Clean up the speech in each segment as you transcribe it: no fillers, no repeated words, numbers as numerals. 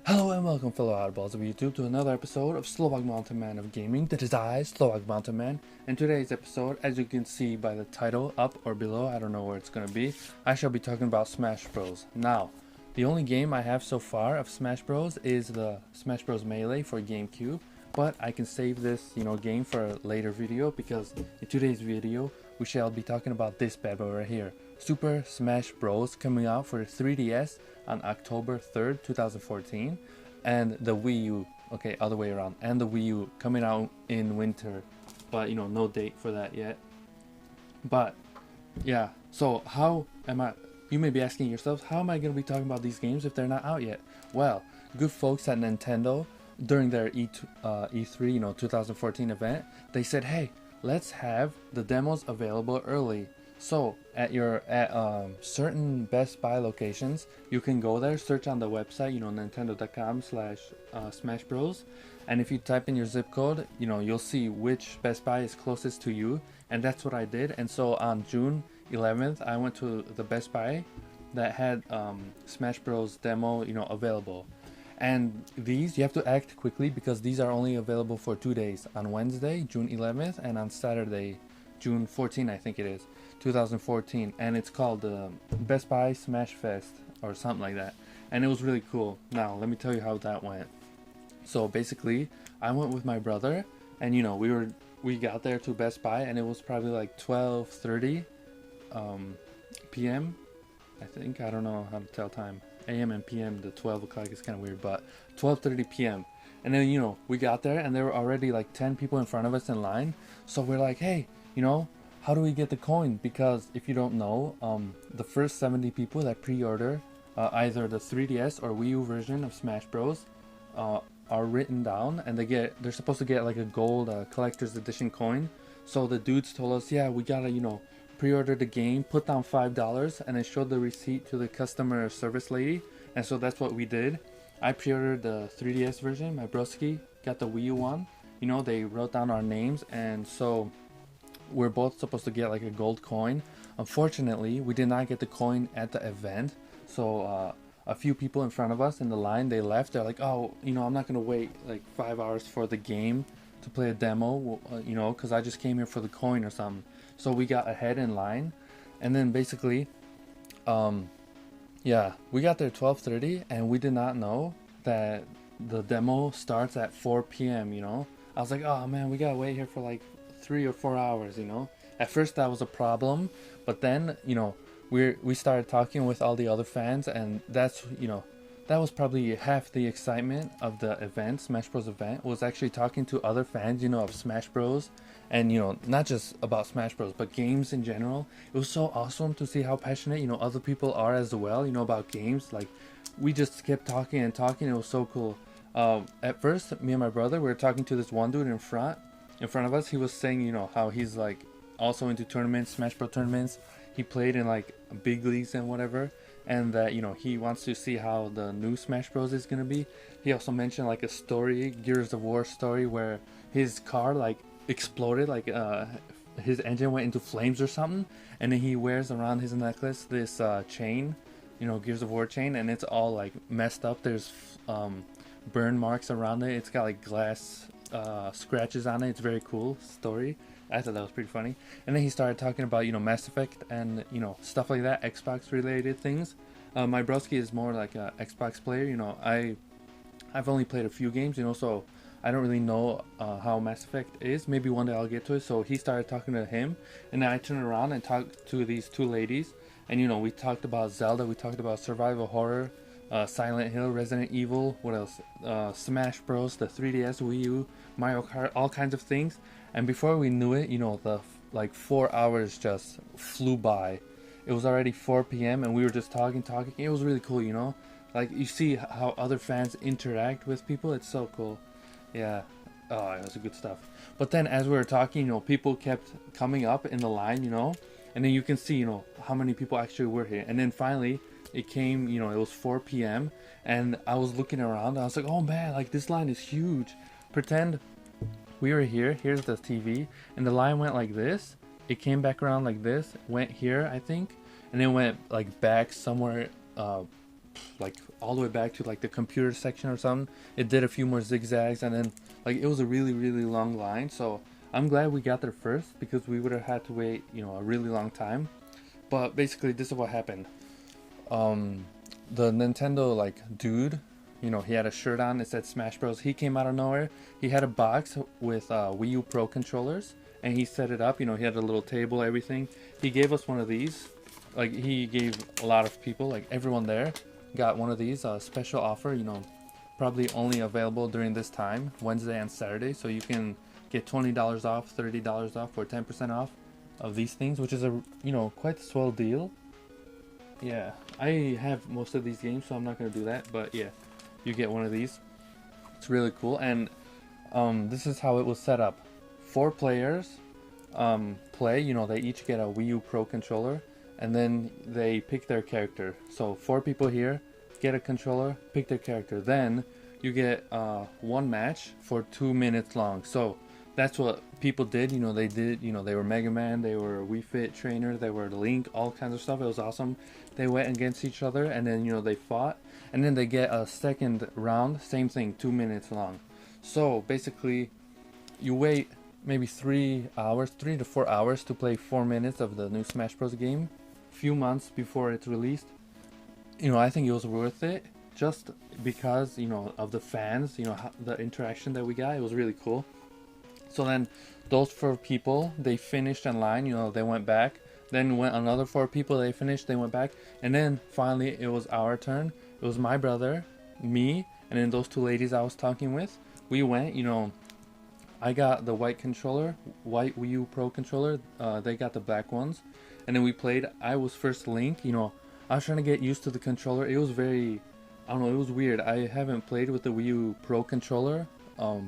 Hello and welcome, fellow oddballs of YouTube, to another episode of Slovak Mountain Man of Gaming. That is I, Slovak Mountain Man. In today's episode, as you can see by the title up or below, I don't know where it's going to be, I shall be talking about Smash Bros. Now, the only game I have so far of Smash Bros is the Smash Bros Melee for GameCube, but I can save this, game for a later video because in today's video, we shall be talking about this bad boy right here. Super Smash Bros. Coming out for 3DS on October 3rd, 2014, and the Wii U, okay, other way around, and the Wii U coming out in winter, but no date for that yet. But yeah, so how am I, you may be asking yourselves, how am I going to be talking about these games if they're not out yet? Well, good folks at Nintendo, during their E3, 2014 event, they said, hey, let's have the demos available early. So at certain Best Buy locations, you can go there, search on the website, nintendo.com/Smash Bros. And if you type in your zip code, you'll see which Best Buy is closest to you. And that's what I did. And so on June 11th, I went to the Best Buy that had Smash Bros. Demo, available. And these, you have to act quickly because these are only available for 2 days. On Wednesday, June 11th, and on Saturday, June 14th, I think it is, 2014. And it's called the Best Buy Smash Fest or something like that. And it was really cool. Now, let me tell you how that went. So basically, I went with my brother, and we got there to Best Buy, and it was probably like 12:30 p.m. I think. I don't know how to tell time. AM and PM, the 12 o'clock is kind of weird, but 12:30 p.m. And then, we got there, and there were already like 10 people in front of us in line. So we're like, hey, how do we get the coin? Because if you don't know, the first 70 people that pre-order either the 3DS or Wii U version of Smash Bros. Are written down, and they're supposed to get like a gold collector's edition coin. So the dudes told us, yeah, we gotta pre-order the game, put down $5, and then showed the receipt to the customer service lady. And so that's what we did. I pre-ordered the 3DS version. My broski got the Wii U one. They wrote down our names, and so we're both supposed to get like a gold coin. Unfortunately, we did not get the coin at the event. So a few people in front of us in the line, they left. They're like, oh, I'm not gonna wait like 5 hours for the game to play a demo, because I just came here for the coin or something. So we got ahead in line, and then basically, yeah, we got there 12:30, and we did not know that the demo starts at 4 p.m. I was like, oh man, we gotta wait here for like 3 or 4 hours. At first that was a problem, but then we started talking with all the other fans, and that's that was probably half the excitement of the event. Smash Bros event was actually talking to other fans of Smash Bros, and not just about Smash Bros but games in general. It was so awesome to see how passionate other people are as well about games. Like, we just kept talking and talking. It was so cool. At first, me and my brother, we were talking to this one dude in front of us. He was saying how he's like also into tournaments, Smash Bros tournaments. He played in like big leagues and whatever, and that he wants to see how the new Smash Bros is gonna be. He also mentioned like a story, Gears of War story, where his car like exploded, like his engine went into flames or something, and then he wears around his necklace this chain, Gears of War chain, and it's all like messed up. There's burn marks around it. It's got like glass scratches on it. It's a very cool story. I thought that was pretty funny. And then he started talking about Mass Effect and stuff like that, Xbox related things. My broski is more like a Xbox player. I've only played a few games, so I don't really know how Mass Effect is. Maybe one day I'll get to it. So he started talking to him, and then I turned around and talked to these two ladies, and we talked about Zelda, we talked about survival horror, Silent Hill, Resident Evil, what else? Smash Bros, the 3DS, Wii U, Mario Kart, all kinds of things. And before we knew it, the like 4 hours just flew by. It was already 4 p.m. and we were just talking. It was really cool, Like, you see how other fans interact with people. It's so cool. Yeah. Oh, it was good stuff. But then as we were talking, people kept coming up in the line, and then you can see, how many people actually were here. And then finally it came, it was 4 p.m. and I was looking around. I was like, oh man, like this line is huge. Pretend we were here, here's the TV, and the line went like this. It came back around like this, went here, I think, and then went like back somewhere like all the way back to like the computer section or something. It did a few more zigzags, and then like it was a really long line. So I'm glad we got there first, because we would have had to wait, you know, a really long time. But basically this is what happened. The Nintendo like dude, you know, he had a shirt on, it said Smash Bros. He came out of nowhere. He had a box with Wii U Pro controllers, and he set it up. You know, he had a little table, everything. He gave us one of these. Like, he gave a lot of people, like everyone there got one of these, special offer, you know, probably only available during this time, Wednesday and Saturday. So you can get $20 off, $30 off, or 10% off of these things, which is a, you know, quite a swell deal. Yeah, I have most of these games, so I'm not going to do that, but yeah, you get one of these. It's really cool. And this is how it was set up. 4 players play, you know, they each get a Wii U Pro controller, and then they pick their character. So 4 people here get a controller, pick their character. Then you get one match for 2 minutes long. So that's what people did. You know, they did, you know, they were Mega Man, they were Wii Fit Trainer, they were Link, all kinds of stuff. It was awesome. They went against each other, and then, you know, they fought, and then they get a second round, same thing, 2 minutes long. So basically you wait maybe 3 to 4 hours to play 4 minutes of the new Smash Bros. Game, few months before it's released. You know, I think it was worth it, just because, you know, of the fans, you know, the interaction that we got. It was really cool. So then those 4 people, they finished in line, you know, they went back. Then went another 4 people, they finished, they went back. And then finally it was our turn. It was my brother, me, and then those 2 ladies I was talking with. We went, you know, I got the white controller, white Wii U Pro controller. They got the black ones. And then we played. I was first Link, you know. I was trying to get used to the controller. It was very, I don't know, it was weird. I haven't played with the Wii U Pro controller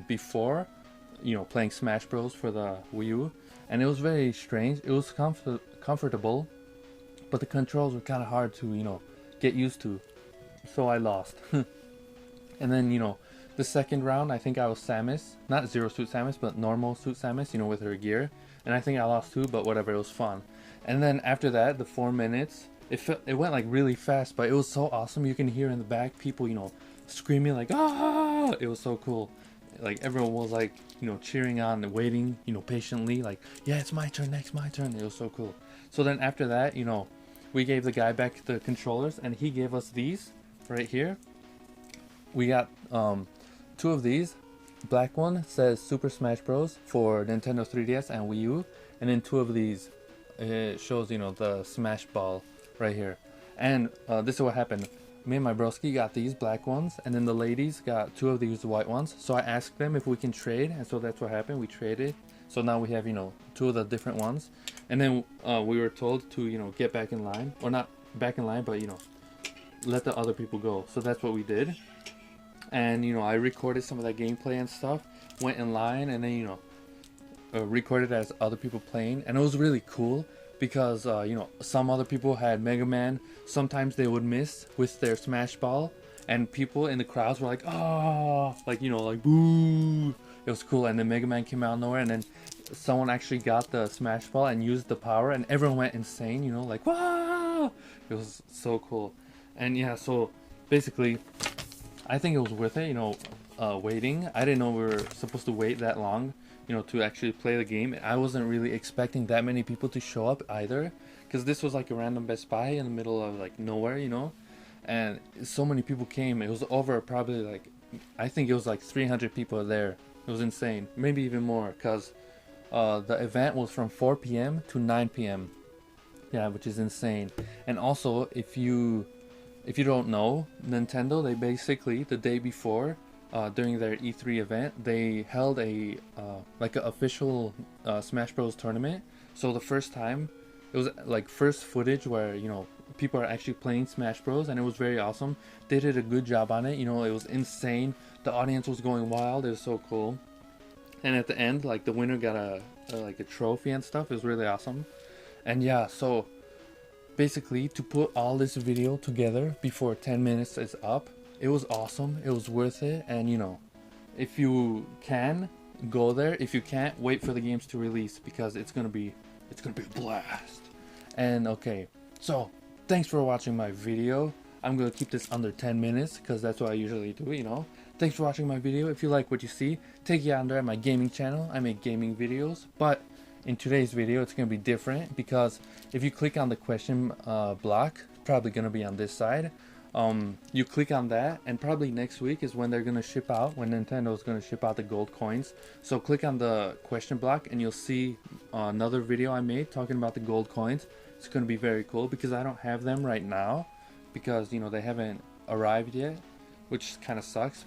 before, you know, playing Smash Bros. For the Wii U. And it was very strange. It was comfortable, but the controls were kind of hard to, you know, get used to. So I lost. And then, you know, the second round, I think I was Samus. Not Zero Suit Samus, but normal Suit Samus, you know, with her gear. And I think I lost too, but whatever, it was fun. And then after that, the 4 minutes, it went like really fast, but it was so awesome. You can hear in the back people, you know, screaming like, ah! It was so cool. Like, everyone was like, you know, cheering on and waiting, you know, patiently, like, yeah, it's my turn next, my turn. It was so cool. So then after that, you know, we gave the guy back the controllers, and he gave us these right here. We got 2 of these. Black one says Super Smash Bros. For Nintendo 3DS and Wii U, and then 2 of these, it shows, you know, the Smash Ball right here. And this is what happened. Me and my broski got these black ones, and then the ladies got 2 of these white ones. So I asked them if we can trade, and so that's what happened. We traded. So now we have, you know, 2 of the different ones. And then we were told to, you know, get back in line, or not back in line, but, you know, let the other people go. So that's what we did. And, you know, I recorded some of that gameplay and stuff, went in line, and then, you know, recorded as other people playing. And it was really cool, because you know, some other people had Mega Man. Sometimes they would miss with their Smash Ball, and people in the crowds were like, oh, like, you know, like, boo. It was cool. And then Mega Man came out of nowhere, and then someone actually got the Smash Ball and used the power, and everyone went insane, you know, like, wow. It was so cool. And yeah, so basically I think it was worth it, you know, waiting. I didn't know we were supposed to wait that long, you know, to actually play the game. I wasn't really expecting that many people to show up either, because this was like a random Best Buy in the middle of like nowhere, you know, and so many people came. It was over probably like, I think it was like 300 people there. It was insane, maybe even more, because the event was from 4 p.m. to 9 p.m. Yeah, which is insane. And also, if you don't know, Nintendo, they basically, the day before, during their E3 event, they held a like an official Smash Bros tournament. So the first time, it was like first footage where, you know, people are actually playing Smash Bros, and it was very awesome. They did a good job on it, you know. It was insane. The audience was going wild. It was so cool. And at the end, like, the winner got a like a trophy and stuff. It was really awesome. And yeah, so basically, to put all this video together before 10 minutes is up, it was awesome. It was worth it. And, you know, if you can, go there. If you can't, wait for the games to release, because it's gonna be a blast. And okay, so thanks for watching my video. I'm gonna keep this under 10 minutes because that's what I usually do, you know. Thanks for watching my video. If you like what you see, take you under at my gaming channel. I make gaming videos, but in today's video it's gonna be different because if you click on the question block, probably gonna be on this side. You click on that, and probably next week is when they're gonna ship out, when Nintendo is gonna ship out the gold coins. So click on the question block and you'll see another video I made talking about the gold coins. It's gonna be very cool because I don't have them right now because, you know, they haven't arrived yet, which kind of sucks.